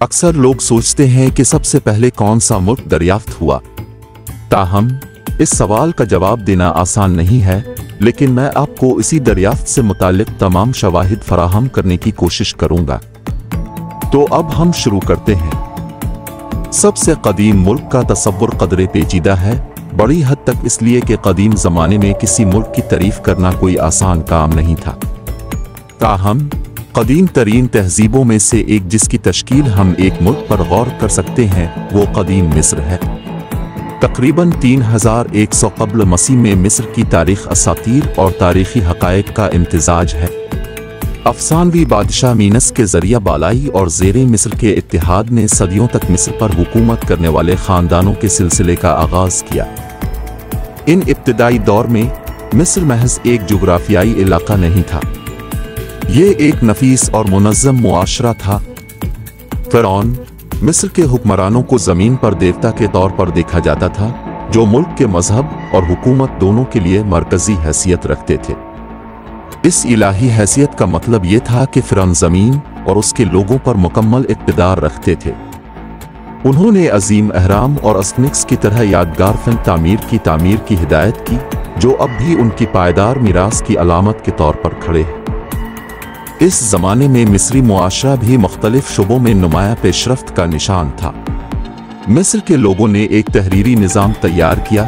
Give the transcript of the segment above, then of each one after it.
अक्सर लोग सोचते हैं कि सबसे पहले कौन सा मुल्क दरियाफ्त हुआ। ताहम इस सवाल का जवाब देना आसान नहीं है, लेकिन मैं आपको इसी दरियाफ्त से मुताल्लिक तमाम शवाहिद फराहम करने की कोशिश करूंगा। तो अब हम शुरू करते हैं। सबसे कदीम मुल्क का तसव्वुर कदरे पेचीदा है, बड़ी हद तक इसलिए कि कदीम ज़माने में किसी मुल्क की तारीफ करना कोई आसान काम नहीं था। ताहम कदीम तरीन तहजीबों में से एक जिसकी तश्कील हम एक मुल्क पर गौर कर सकते हैं वो कदीम मिस्र है। तकरीबन 3100 क़ब्ल मसीह में मिस्र की तारीख़ असातीर और तारीख़ी हक़ाइक़ का इम्तिज़ाज है। अफ़सानवी बादशाह मीनस के ज़रिया बालाई और ज़ेरे मिस्र के इत्तिहाद ने सदियों तक मिस्र पर हुकूमत करने वाले ख़ानदानों के सिलसिले का आगाज़ किया। इन इब्तिदाई दौर में मिस्र महज एक जुग़राफ़ियाई इलाका नहीं था, ये एक नफीस और मुनज़्ज़म मुआशरा था। फ़िरौन मिस्र के हुक्मरानों को ज़मीन पर देवता के तौर पर देखा जाता था, जो मुल्क के मजहब और हुकूमत दोनों के लिए मरकज़ी हैसियत रखते थे। इस इलाही हैसियत का मतलब ये था कि फ़िरौन ज़मीन और उसके लोगों पर मुकम्मल इक़्तिदार रखते थे। उन्होंने अजीम अहराम और स्फिंक्स की तरह यादगार फ़न तामीर की हिदायत की, जो अब भी उनकी पायदार मीरास की अलामत के तौर पर खड़े हैं। इस ज़माने में मिस्री मुआशरा भी मुख्तलिफ शुबों में नुमाया पेशरफ्त का निशान था। मिस्र के लोगों ने एक तहरीरी निज़ाम तैयार किया,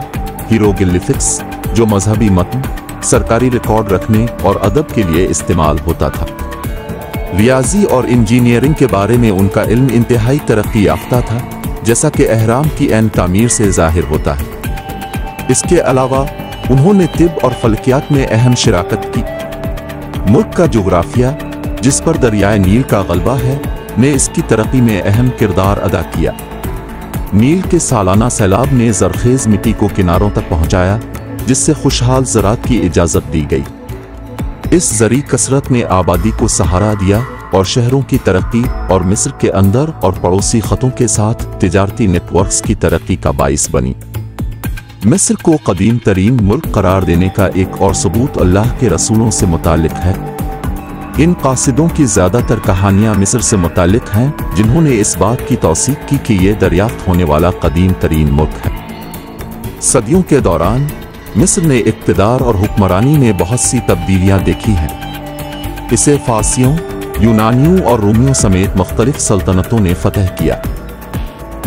हीरोग्लिफिक्स, जो मजहबी मतन, सरकारी रिकॉर्ड रखने और अदब के लिए इस्तेमाल होता था। रियाजी और इंजीनियरिंग के बारे में उनका इल्म इंतहाई तरक्की याफ्ता था, जैसा कि अहराम की ऐन तामीर से ज़ाहिर होता है। इसके अलावा उन्होंने तिब और फल्कियात में अहम शिराकत की। मुल्क का जोग्राफिया, जिस पर दरियाए नील का गलबा है, ने इसकी तरक्की में अहम किरदार अदा किया। नील के सालाना सैलाब ने ज़रखेज़ मिट्टी को किनारों तक पहुंचाया, जिससे खुशहाल ज़राअत की इजाज़त दी गई। इस ज़री कसरत ने आबादी को सहारा दिया और शहरों की तरक्की और मिस्र के अंदर और पड़ोसी ख़तों के साथ तिजारती नेटवर्क्स की तरक्की का बाइस बनी। मिस्र को कदीम तरीन मुल्क करार देने का एक और सबूत अल्लाह के रसूलों से मुतालिक है। इन कासिदों की ज़्यादातर कहानियाँ मिस्र से मुतालिक हैं, जिन्होंने इस बात की तौसीक की कि ये दरियाफ्त होने वाला कदीम तरीन मुल्क है। सदियों के दौरान मिस्र ने इक़्तिदार और हुक्मरानी में बहुत सी तब्दीलियाँ देखी हैं। इसे फारसियों, यूनानियों और रोमियों समेत मुख्तलिफ सल्तनतों ने फतह किया।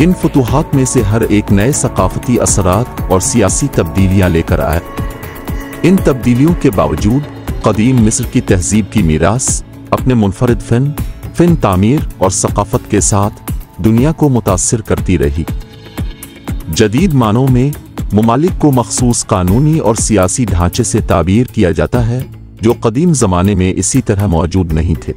इन फतूहात में से हर एक नए सकाफती असरात और सियासी तब्दीलियां लेकर आया। इन तब्दीलियों के बावजूद कदीम मिस्र की तहजीब की मीरास अपने मुनफरिद फ़िन तामीर और सकाफत के साथ दुनिया को मुतासिर करती रही। जदीद मानों में मुमालिक को मखसूस कानूनी और सियासी ढांचे से ताबीर किया जाता है, जो कदीम ज़माने में इसी तरह मौजूद नहीं थे।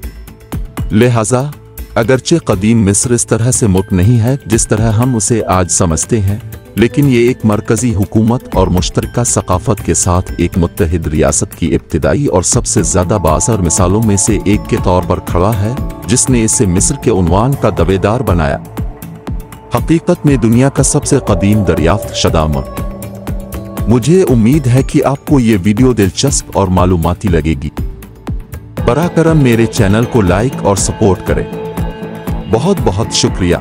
लिहाजा अगरचे कदीम मिस्र इस तरह से मुल्क नहीं है जिस तरह हम उसे आज समझते हैं, लेकिन ये एक मरकज़ी हुकूमत और मुश्तरका सकाफत के साथ एक मुत्तहिद रियासत की इब्तिदाई और सबसे ज़्यादा बाअसर मिसालों में से एक के तौर पर खड़ा है, जिसने इसे मिस्र के उन्वान का दावेदार बनाया। हकीकत में दुनिया का सबसे कदीम दरियाफ्त शुदा मुल्क। मुझे उम्मीद है कि आपको ये वीडियो दिलचस्प और मालूमाती लगेगी। बराकरम मेरे चैनल को लाइक और सपोर्ट करें। बहुत बहुत शुक्रिया।